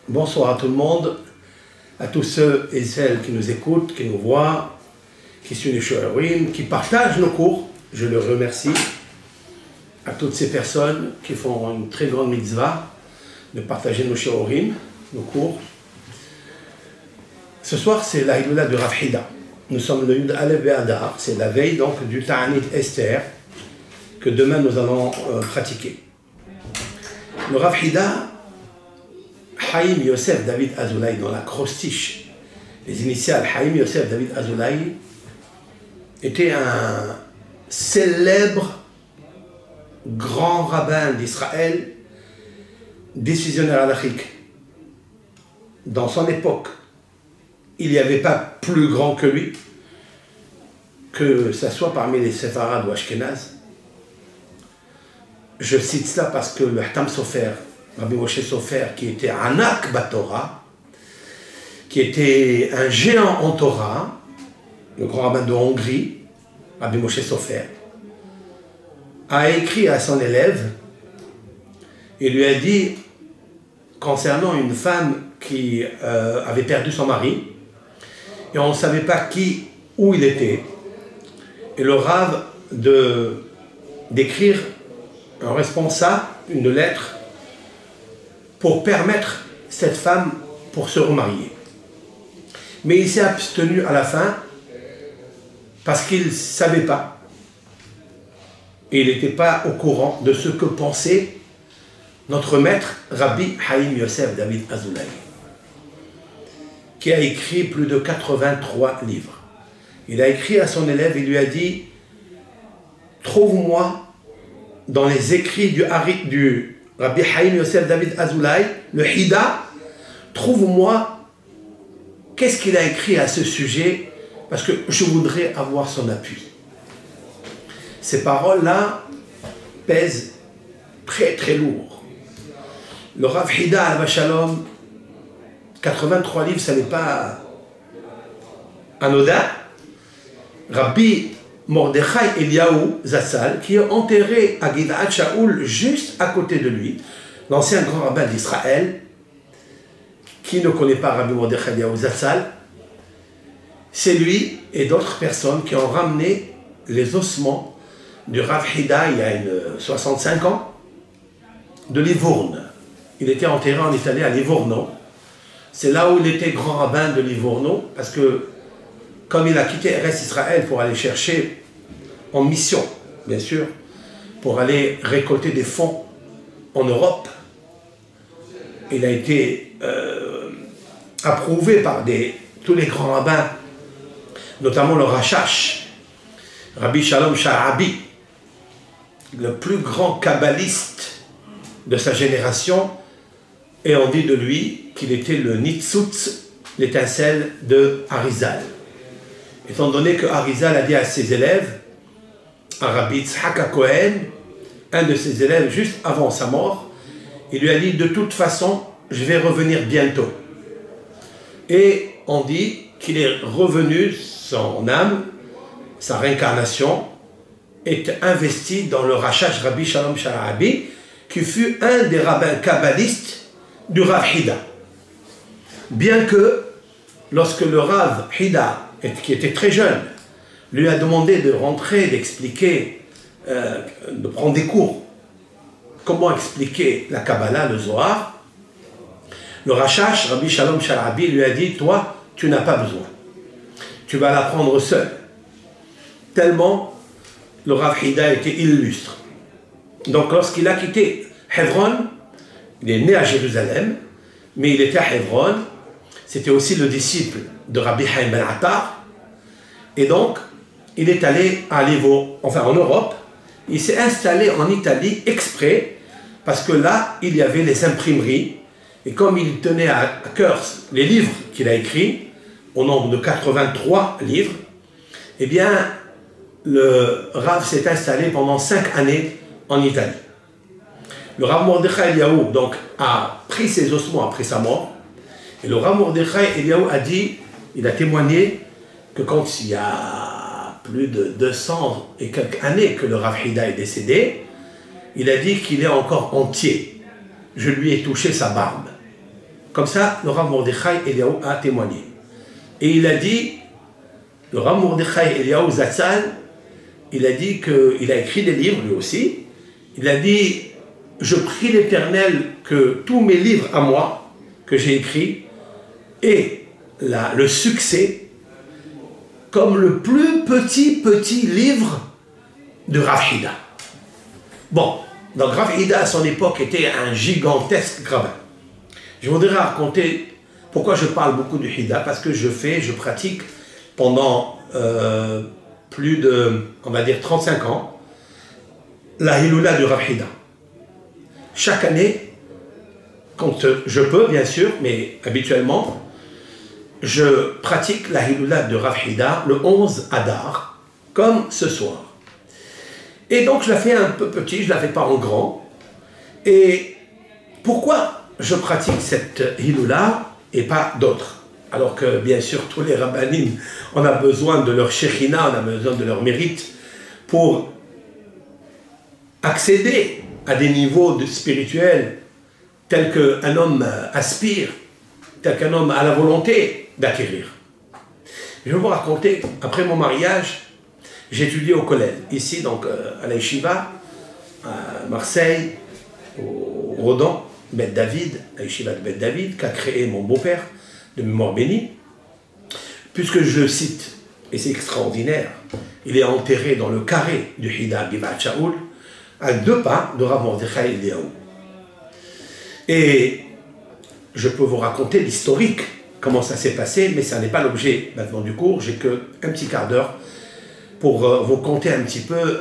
Bonsoir à tout le monde, à tous ceux et celles qui nous écoutent, qui nous voient, qui suivent les shiurim, qui partagent nos cours. Je les remercie. À toutes ces personnes qui font une très grande mitzvah de partager nos shiurim, nos cours. Ce soir, c'est la Hiloula de Rav Hida. Nous sommes le Yud Aleph Be'adar, c'est la veille donc du Ta'anit Esther que demain nous allons pratiquer. Le Rav Hida, Haïm Yosef David Azoulay, dans l'acrostiche, les initiales Haïm Yosef David Azoulay, était un célèbre grand rabbin d'Israël, décisionnaire halachique. Dans son époque, il n'y avait pas plus grand que lui, que ce soit parmi les séfarades ou ashkénazes. Je cite cela parce que le Hatam Sofer, Rabbi Moshe Sofer, qui était Anak Batora, qui était un géant en Torah, le grand rabbin de Hongrie, Rabbi Moshe Sofer, a écrit à son élève et lui a dit, concernant une femme qui avait perdu son mari, et on ne savait pas où il était, et le Rav d'écrire un responsable, une lettre, pour permettre cette femme pour se remarier. Mais il s'est abstenu à la fin parce qu'il ne savait pas. Et il n'était pas au courant de ce que pensait notre maître Rabbi Haïm Yosef David Azoulay, qui a écrit plus de 83 livres. Il a écrit à son élève, il lui a dit « Trouve-moi dans les écrits du Rabbi Haïm Yosef David Azoulay, le Hida, trouve-moi qu'est-ce qu'il a écrit à ce sujet, parce que je voudrais avoir son appui. » Ces paroles-là pèsent très très lourd. Le Rav Hida al-Vashalom, 83 livres, ça n'est pas anodin. Rabbi Mordechai Eliyahu Zatzal, qui est enterré à Givat Shaoul, juste à côté de lui, l'ancien grand rabbin d'Israël. Qui ne connaît pas Rabbi Mordechai Eliyahu Zatzal? C'est lui et d'autres personnes qui ont ramené les ossements du Rav Hida il y a 65 ans, de Livourne. Il était enterré en Italie à Livorno. C'est là où il était grand rabbin de Livorno, parce que comme il a quitté Eretz Israël pour aller chercher en mission, bien sûr, pour aller récolter des fonds en Europe, il a été approuvé par tous les grands rabbins, notamment le Rashash, Rabbi Shalom Sha'abi, le plus grand kabbaliste de sa génération, et on dit de lui qu'il était le Nitzutz, l'étincelle de Arizal. Étant donné que Arizal a dit à ses élèves, à Rabbi Yitzhak Cohen, un de ses élèves juste avant sa mort, il lui a dit de toute façon, je vais revenir bientôt. Et on dit qu'il est revenu, son âme, sa réincarnation, est investie dans le Rashash Rabbi Shalom Sha'abi, qui fut un des rabbins kabbalistes du Rav Hida. Bien que, lorsque le Rav Hida, qui était très jeune, lui a demandé de rentrer, d'expliquer, de prendre des cours, comment expliquer la Kabbalah, le Zohar, le Rashash, Rabbi Shalom Sha'abi, lui a dit, toi, tu n'as pas besoin. Tu vas l'apprendre seul. Tellement le Rav Hida était illustre. Donc lorsqu'il a quitté Hebron, il est né à Jérusalem, mais il était à Hebron, c'était aussi le disciple de Rabbi Haïm Ben Attar, et donc il est allé à en Europe, il s'est installé en Italie exprès, parce que là, il y avait les imprimeries, et comme il tenait à cœur les livres qu'il a écrits, au nombre de 83 livres, eh bien, le Rav s'est installé pendant 5 années en Italie. Le Rav Mordechai Eliyahu donc a pris ses ossements après sa mort, et le Rav Mordechai Eliyahu a dit, il a témoigné que quand il y a plus de 200 et quelques années que le Rav Hida est décédé, il a dit qu'il est encore entier. Je lui ai touché sa barbe. Comme ça, le Rav Mordechai Eliyahu a témoigné. Et il a dit, le Rav Mordechai Eliyahu Zatzal, il a dit qu'il a écrit des livres lui aussi. Il a dit, je prie l'Éternel que tous mes livres à moi, que j'ai écrits, aient le succès comme le plus petit livre de Rav Hida. Bon, donc Rav Hida à son époque était un gigantesque rabbin. Je voudrais raconter pourquoi je parle beaucoup du Hida, parce que je pratique pendant plus de, on va dire, 35 ans, la Hiloula du Rav Hida. Chaque année, quand je peux, bien sûr, mais habituellement, je pratique la Hiloula de Rav Hida le 11 Adar, comme ce soir. Et donc, je la fais un peu petit, je ne la fais pas en grand. Et pourquoi je pratique cette Hiloula et pas d'autres? Alors que, bien sûr, tous les rabbanim, on a besoin de leur shechina, on a besoin de leur mérite pour accéder à des niveaux spirituels tels qu'un homme aspire, tel qu'un homme a la volonté d'acquérir. Je vais vous raconter, après mon mariage, j'ai étudié au collège, ici donc à la Yeshiva, à Marseille, au Rodan, Bet David, la Yeshiva de Bet David, qu'a créé mon beau-père, de mémoire bénie, puisque je le cite, et c'est extraordinaire, il est enterré dans le carré du Hida Givat Shaul, à 2 pas de Rav Mordechai Eliyahu. Et je peux vous raconter l'historique, comment ça s'est passé, mais ça n'est pas l'objet maintenant du cours, j'ai qu'un petit quart d'heure pour vous conter un petit peu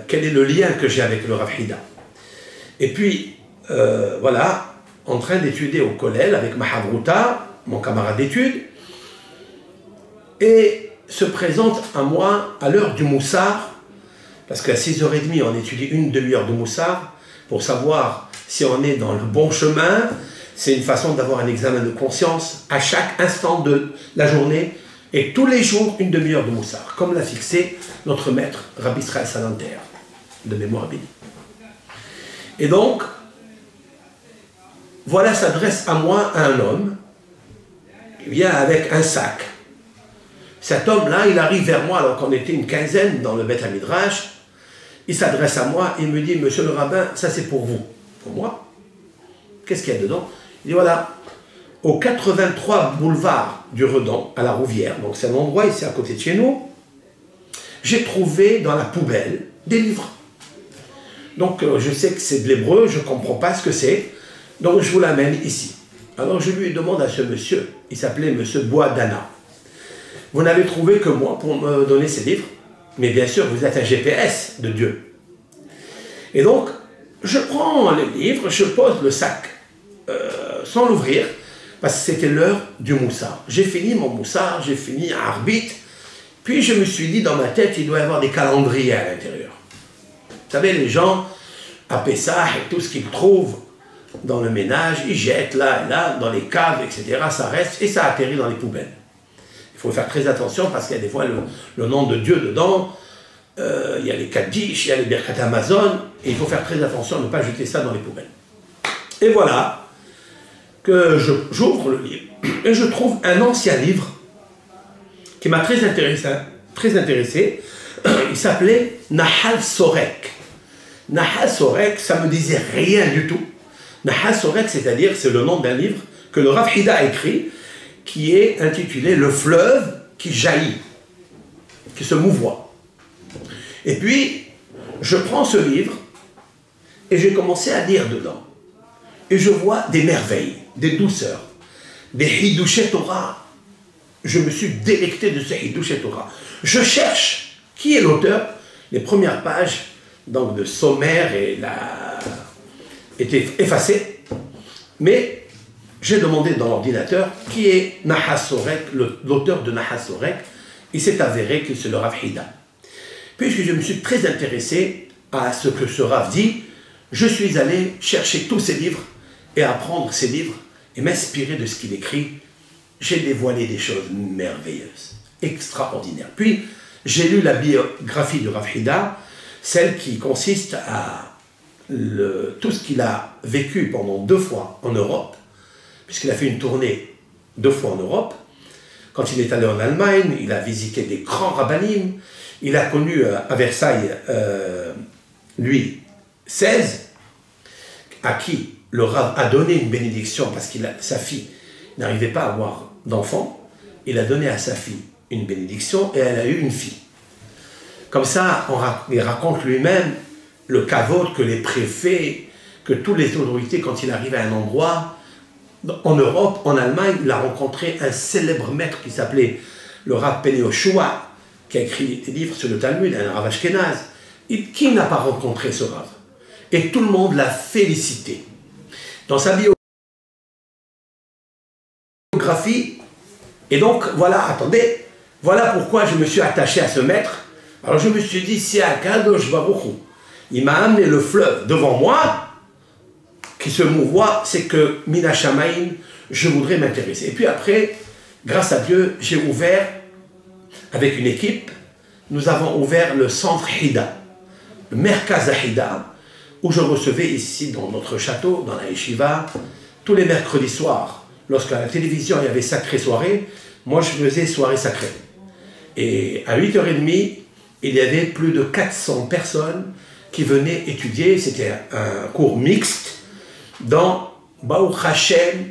quel est le lien que j'ai avec le Rav Hida. Et puis, voilà, en train d'étudier au Kollel avec Mahavruta, mon camarade d'études, et se présente à moi à l'heure du Moussar, parce qu'à 6h30, on étudie une demi-heure de Moussar, pour savoir si on est dans le bon chemin. C'est une façon d'avoir un examen de conscience à chaque instant de la journée, et tous les jours, une demi-heure de Moussar, comme l'a fixé notre maître, Rabbi Israël Salanter, de mémoire bénie. Et donc, voilà s'adresse à moi un homme qui vient avec un sac. Cet homme-là, il arrive vers moi alors qu'on était une quinzaine dans le Beth Midrash. Il s'adresse à moi, il me dit, monsieur le rabbin, ça c'est pour vous. Pour moi? Qu'est-ce qu'il y a dedans? Il dit, voilà, au 83 boulevard du Redan, à la Rouvière, donc c'est un endroit ici à côté de chez nous, j'ai trouvé dans la poubelle des livres. Donc je sais que c'est de l'hébreu, je ne comprends pas ce que c'est, donc je vous l'amène ici. Alors je lui demande à ce monsieur, il s'appelait monsieur Boadana, vous n'avez trouvé que moi pour me donner ces livres? Mais bien sûr, vous êtes un GPS de Dieu. Et donc, je prends les livres, je pose le sac sans l'ouvrir, parce que c'était l'heure du Moussar. J'ai fini mon Moussar, j'ai fini un arbitre, puis je me suis dit dans ma tête, il doit y avoir des calendriers à l'intérieur. Vous savez, les gens, à Pessah et tout ce qu'ils trouvent dans le ménage, ils jettent là et là, dans les caves, etc. Ça reste et ça atterrit dans les poubelles. Il faut faire très attention parce qu'il y a des fois le nom de Dieu dedans, il y a les Kaddish, il y a les Birkat Amazon, et il faut faire très attention à ne pas jeter ça dans les poubelles. Et voilà que j'ouvre le livre et je trouve un ancien livre qui m'a très intéressé. Il s'appelait Nahal Sorek. Nahal Sorek, ça ne me disait rien du tout. Nahal Sorek, c'est-à-dire, c'est le nom d'un livre que le Rav Hida a écrit, qui est intitulé « Le fleuve qui jaillit », qui se mouvoie. Et puis, je prends ce livre et j'ai commencé à lire dedans. Et je vois des merveilles, des douceurs, des Hidouché Torah. Je me suis délecté de ces Hidouché Torah. Je cherche qui est l'auteur. Les premières pages donc, de sommaire étaient effacées. Mais j'ai demandé dans l'ordinateur qui est Nahal Sorek, l'auteur de Nahal Sorek. Il s'est avéré que c'est le Rav Hida. Puisque je me suis très intéressé à ce que ce Rav dit, je suis allé chercher tous ses livres et apprendre ses livres et m'inspirer de ce qu'il écrit. J'ai dévoilé des choses merveilleuses, extraordinaires. Puis, j'ai lu la biographie de Rav Hida, celle qui consiste à tout ce qu'il a vécu pendant 2 fois en Europe, puisqu'il a fait une tournée 2 fois en Europe. Quand il est allé en Allemagne, il a visité des grands rabbinim. Il a connu à Versailles, lui, 16, à qui le Rav a donné une bénédiction parce que sa fille n'arrivait pas à avoir d'enfant. Il a donné à sa fille une bénédiction et elle a eu une fille. Comme ça, il raconte lui-même le kavod que les préfets, que toutes les autorités, quand il arrive à un endroit, en Europe, en Allemagne, il a rencontré un célèbre maître qui s'appelait le Rav Pene Yoshua, qui a écrit des livres sur le Talmud, un Rav Ashkenaz. Qui n'a pas rencontré ce Rav? Et tout le monde l'a félicité. Dans sa biographie, et donc, voilà, attendez, voilà pourquoi je me suis attaché à ce maître. Alors je me suis dit, si Akadosh Baruch Hu, il m'a amené le fleuve devant moi, qui se mouvoit, c'est que Mina Shamaim, je voudrais m'intéresser. Et puis après, grâce à Dieu, j'ai ouvert, avec une équipe, nous avons ouvert le centre Hida, le Merkaz Hida, où je recevais ici, dans notre château, dans la Yeshiva, tous les mercredis soirs, lorsqu'à la télévision il y avait Sacrée Soirée, moi je faisais Soirée Sacrée. Et à 8h30, il y avait plus de 400 personnes qui venaient étudier, c'était un cours mixte, dans Baruch Hashem,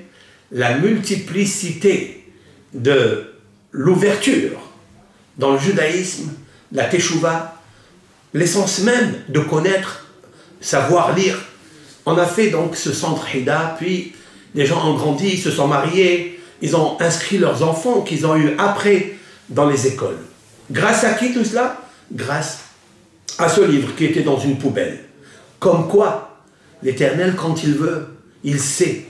la multiplicité de l'ouverture dans le judaïsme, la teshuva, l'essence même de connaître, savoir lire. On a fait donc ce centre Hida, puis les gens ont grandi, ils se sont mariés, ils ont inscrit leurs enfants qu'ils ont eu après dans les écoles. Grâce à qui tout cela? Grâce à ce livre qui était dans une poubelle. Comme quoi, l'Éternel, quand il veut, il sait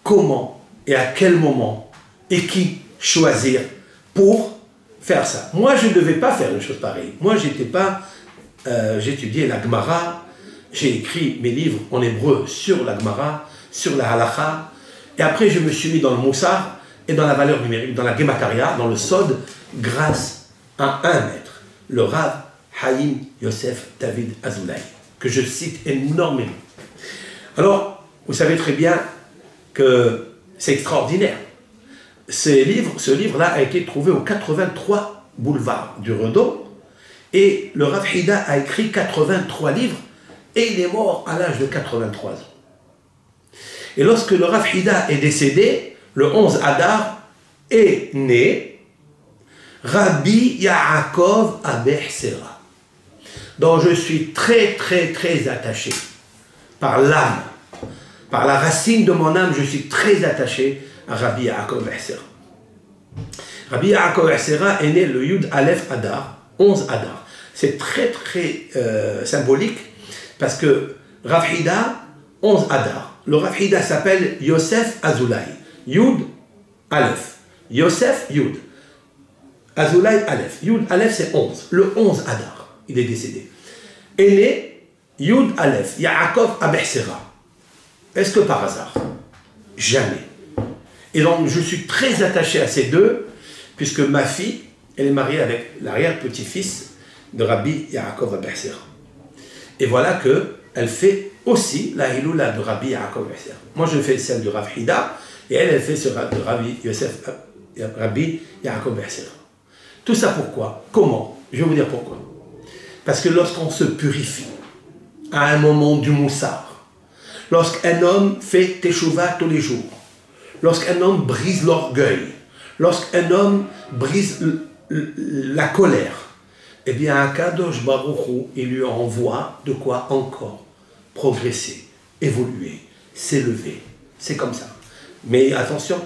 comment et à quel moment et qui choisir pour faire ça. Moi, je ne devais pas faire une chose pareille. Moi, j'étudiais la Gemara, j'ai écrit mes livres en hébreu sur la Gemara, sur la Halakha, et après, je me suis mis dans le Moussar et dans la valeur numérique, dans la Gemataria, dans le Sod, grâce à un maître, le Rav Haïm Yosef David Azoulay, que je cite énormément. Alors, vous savez très bien que c'est extraordinaire. Ce livre-là a été trouvé au 83 boulevard du Redon, et le Rav Hida a écrit 83 livres, et il est mort à l'âge de 83 ans. Et lorsque le Rav Hida est décédé, le 11 Adar, est né Rabbi Yaakov Abeh-Sera, dont je suis très très très attaché. Par l'âme, par la racine de mon âme, je suis très attaché à Rabbi Yaakov Abeh-Sera. Rabbi Yaakov Abeh-Sera est né le Yud Aleph Adar, 11 Adar. C'est très très symbolique parce que Rav Hida, 11 Adar. Le Rav Hida s'appelle Yosef Azoulay. Yud Aleph. Yosef Yud. Azoulay Aleph. Yud Aleph c'est 11. Le 11 Adar, il est décédé. Est né Yud Aleph, Yaakov Abeh-Sera. Est-ce que par hasard? Jamais. Et donc, je suis très attaché à ces deux, puisque ma fille, elle est mariée avec l'arrière-petit-fils de Rabbi Yaakov Abeh-Sera. Et voilà qu'elle fait aussi la Hiloula de Rabbi Yaakov Abeh-Sera. Moi, je fais celle de Rav Hida, et elle fait celle de Rabbi Yaakov Abeh-Sera. Tout ça pourquoi? Comment? Je vais vous dire pourquoi. Parce que lorsqu'on se purifie, à un moment du moussard, lorsqu'un homme fait teshuva tous les jours, lorsqu'un homme brise l'orgueil, lorsqu'un homme brise la colère, eh bien, Akadosh Baruch Hu, il lui envoie de quoi encore progresser, évoluer, s'élever. C'est comme ça. Mais attention,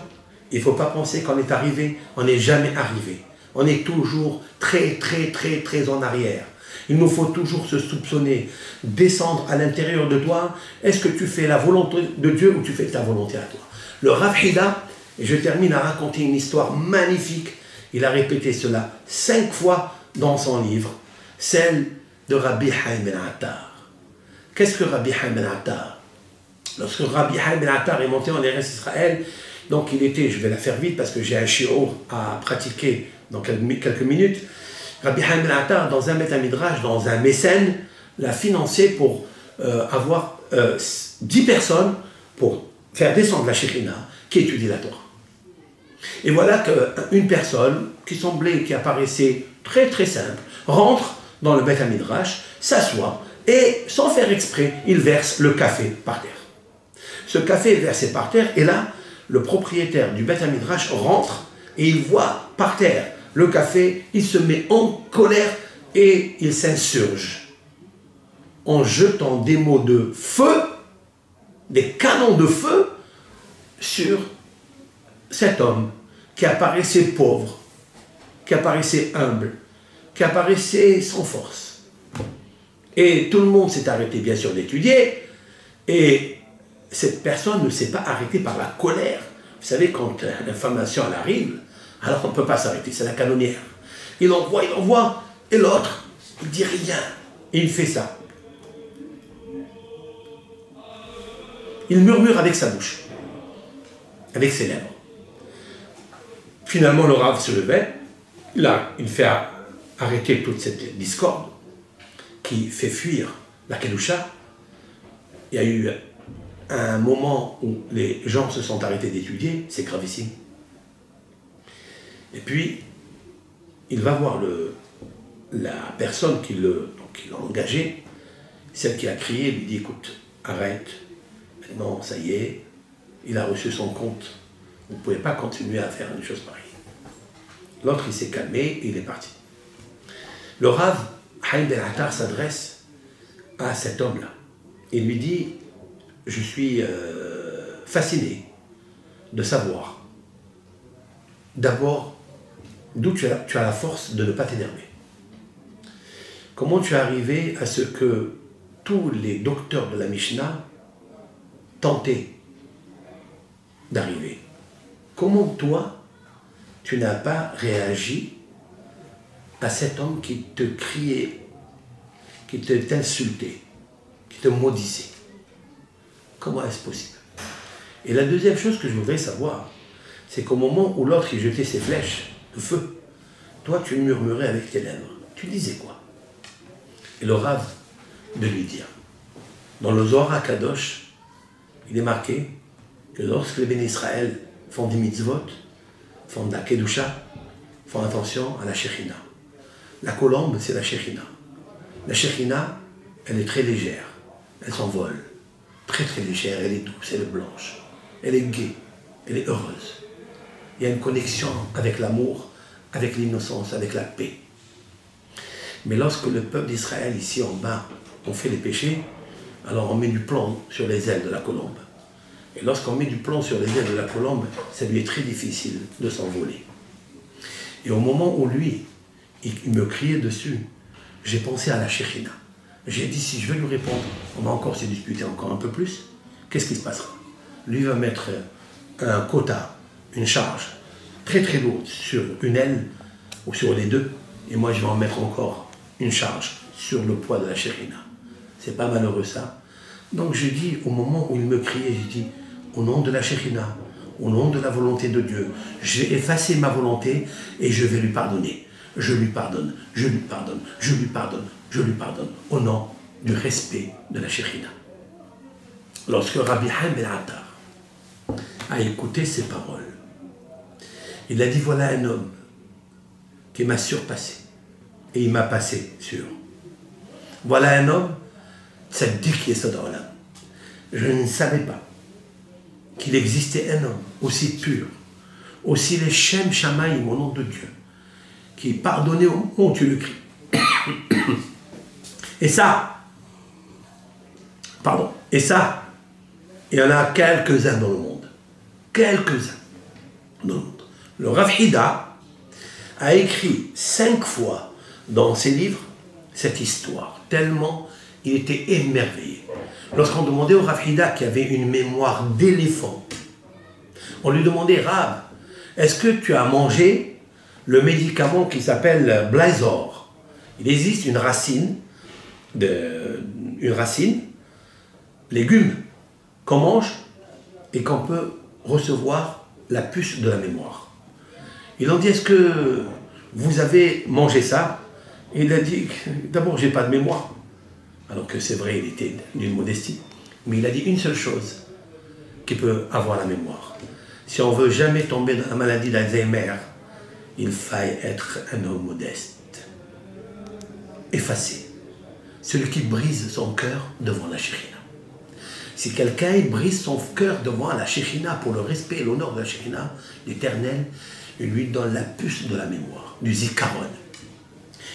il ne faut pas penser qu'on est arrivé, on n'est jamais arrivé. On est toujours très, très, très, très en arrière. Il nous faut toujours se soupçonner, descendre à l'intérieur de toi. Est-ce que tu fais la volonté de Dieu ou tu fais ta volonté à toi? Le Rav Hida, et je termine à raconter une histoire magnifique, il a répété cela 5 fois dans son livre, celle de Rabbi Haim Ben Attar. Qu'est-ce que Rabbi Haim Ben Attar? Lorsque Rabbi Haim Ben Attar est monté en Eretz Israël, donc il était, je vais la faire vite parce que j'ai un shiur à pratiquer dans quelques minutes, Rabbi Haim Ben Attar, dans un Beth Midrash, dans un mécène, l'a financé pour avoir 10 personnes pour faire descendre la Shekhina, qui étudie la Torah. Et voilà qu'une personne qui apparaissait très très simple, rentre dans le Beth Midrash, s'assoit, et sans faire exprès, il verse le café par terre. Ce café est versé par terre, et là, le propriétaire du Beth Midrash rentre, et il voit par terre le café, il se met en colère, et il s'insurge, en jetant des mots de feu, des canons de feu, sur cet homme qui apparaissait pauvre, qui apparaissait humble, qui apparaissait sans force. Et tout le monde s'est arrêté bien sûr d'étudier, et cette personne ne s'est pas arrêtée par la colère. Vous savez, quand l'information elle arrive, alors on ne peut pas s'arrêter, c'est la canonnière. Il envoie, et l'autre, il dit rien, et il fait ça. Il murmure avec sa bouche, avec ses lèvres. Finalement, le Rav se levait, il fait arrêter toute cette discorde qui fait fuir la Kedusha. Il y a eu un moment où les gens se sont arrêtés d'étudier, c'est gravissime. Et puis, il va voir la personne qui l'a engagé, celle qui a crié, lui dit, écoute, arrête, maintenant, ça y est, il a reçu son compte, vous ne pouvez pas continuer à faire une chose pareille. L'autre, il s'est calmé et il est parti. Le Rav, Haïm Ben Attar, s'adresse à cet homme-là. Il lui dit, je suis fasciné de savoir, d'abord, d'où tu as la force de ne pas t'énerver. Comment tu es arrivé à ce que tous les docteurs de la Mishnah tentaient d'arriver? Comment toi, tu n'as pas réagi à cet homme qui te criait, qui t'insultait, qui te maudissait? Comment est-ce possible? Et la deuxième chose que je voudrais savoir, c'est qu'au moment où l'autre jetait ses flèches de feu, toi tu murmurais avec tes lèvres. Tu disais quoi? Et le Rav de lui dire, dans le Zohar HaKadosh, il est marqué que lorsque les bénis Israël font des mitzvot, font de la Kedusha, font attention à la Shekhinah. La colombe, c'est la Shekhinah. La Shekhinah, elle est très légère, elle s'envole, très très légère, elle est douce, elle est blanche, elle est gaie, elle est heureuse. Il y a une connexion avec l'amour, avec l'innocence, avec la paix. Mais lorsque le peuple d'Israël, ici en bas, on fait les péchés, alors on met du plomb sur les ailes de la colombe. Et lorsqu'on met du plomb sur les ailes de la colombe, ça lui est très difficile de s'envoler. Et au moment où lui, il me criait dessus, j'ai pensé à la Shekhinah. J'ai dit, si je vais lui répondre, on va encore se disputer encore un peu plus, qu'est-ce qui se passera? Lui va mettre un quota, une charge très très lourde sur une aile ou sur les deux, et moi je vais en mettre encore une charge sur le poids de la Shekhinah. C'est pas malheureux ça? Donc je dis, au moment où il me criait, j'ai dit, au nom de la Shekhinah, au nom de la volonté de Dieu, je vais effacer ma volonté et je vais lui pardonner. Je lui pardonne, je lui pardonne, je lui pardonne, je lui pardonne, au nom du respect de la Shekhinah. Lorsque Rabbi Haïm Ben Attar a écouté ces paroles, il a dit, voilà un homme qui m'a surpassé et il m'a passé sur. Voilà un homme, tzaddik yesod haolam. Je ne savais pas qu'il existait un homme aussi pur, aussi les Shem Shamaïm au nom de Dieu, qui pardonnait au moment où tu le cries. Et ça, il y en a quelques-uns dans le monde. Quelques-uns dans le monde. Le Rav Hida a écrit 5 fois dans ses livres cette histoire, tellement il était émerveillé. Lorsqu'on demandait au Rav Hida qui avait une mémoire d'éléphant, on lui demandait, Rav, est-ce que tu as mangé le médicament qui s'appelle Blazor? Il existe une racine, légume, qu'on mange et qu'on peut recevoir la puce de la mémoire. Ils ont dit, est-ce que vous avez mangé ça? Et il a dit, d'abord, j'ai pas de mémoire. Alors que c'est vrai, il était d'une modestie. Mais il a dit une seule chose qui peut avoir la mémoire. si on veut jamais tomber dans la maladie d'Alzheimer, il faille être un homme modeste, effacé, celui qui brise son cœur devant la Shekhinah. Si quelqu'un brise son cœur devant la Shekhinah pour le respect et l'honneur de la Shekhinah, l'Éternel, il lui donne la puce de la mémoire, du zikaron.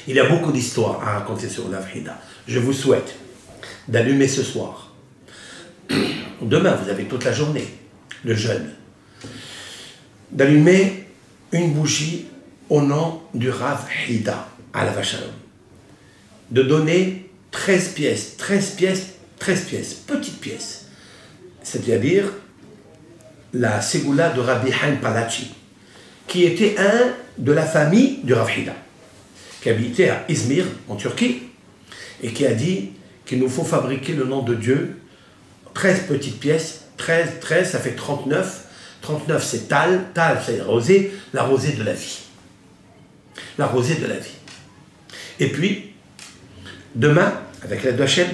Il y a beaucoup d'histoires à raconter sur la Vrida. Je vous souhaite d'allumer ce soir. Demain, vous avez toute la journée, le jeûne, d'allumer une bougie au nom du Rav Hida, à la Vachalom. De donner 13 pièces, petites pièces. C'est-à-dire la Ségoula de Rabbi Haim Palachi, qui était un de la famille du Rav Hida, qui habitait à Izmir, en Turquie, et qui a dit qu'il nous faut fabriquer le nom de Dieu, 13 petites pièces, 13, ça fait 39. 39, c'est Tal c'est rosée, la rosée de la vie. La rosée de la vie. Et puis, demain, avec l'aide d'Hachem,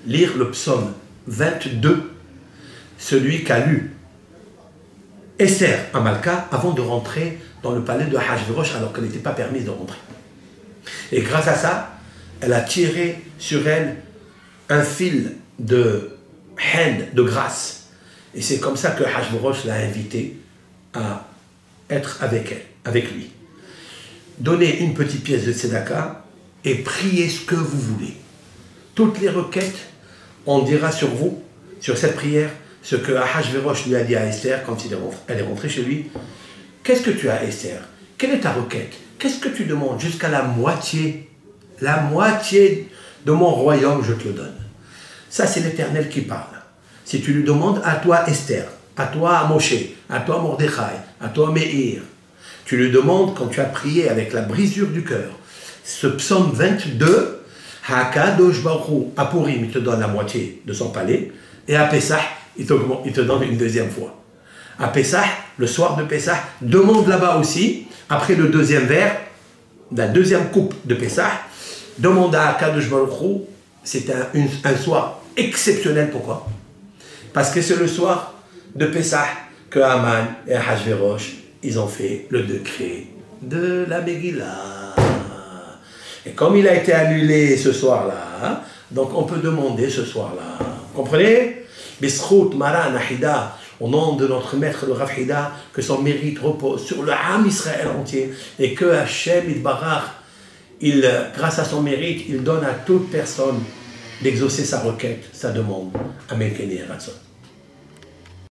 lire le psaume 22, celui qu'a lu Esther à Malka avant de rentrer dans le palais de Hachvérosh alors qu'elle n'était pas permise de rentrer. Et grâce à ça, elle a tiré sur elle un fil de haine, de grâce. Et c'est comme ça que Hachvérosh l'a invité à être avec elle, avec lui. Donnez une petite pièce de tzedaka et priez ce que vous voulez. Toutes les requêtes, on dira sur vous, sur cette prière, ce que Hachvérosh lui a dit à Esther quand elle est rentrée chez lui. Qu'est-ce que tu as, Esther? Quelle est ta requête? Qu'est-ce que tu demandes? Jusqu'à la moitié de mon royaume, je te le donne. Ça, c'est l'Éternel qui parle. Si tu lui demandes à toi, Esther, à toi, Moshe, à toi, Mordechai, à toi, Meir, tu lui demandes, quand tu as prié avec la brisure du cœur, ce psaume 22, Hakadosh Baruch Hu, à Purim, il te donne la moitié de son palais, et à Pessah, il te donne une deuxième fois. À Pessah, le soir de Pessah, demande là-bas aussi, après le deuxième verre, la deuxième coupe de Pessah, demande à Hakadosh Baruch Hu, c'est un soir exceptionnel. Pourquoi? Parce que c'est le soir de Pessah que Haman et Hachvérosh, ils ont fait le décret de la Megillah. Et comme il a été annulé ce soir-là, donc on peut demander ce soir-là. Comprenez? Bisrout Mara Nahida, au nom de notre maître le Rav Hida, que son mérite repose sur le Ham Israël entier et que Hachem Itbarach, grâce à son mérite, il donne à toute personne d'exaucer sa requête, sa demande. Amen.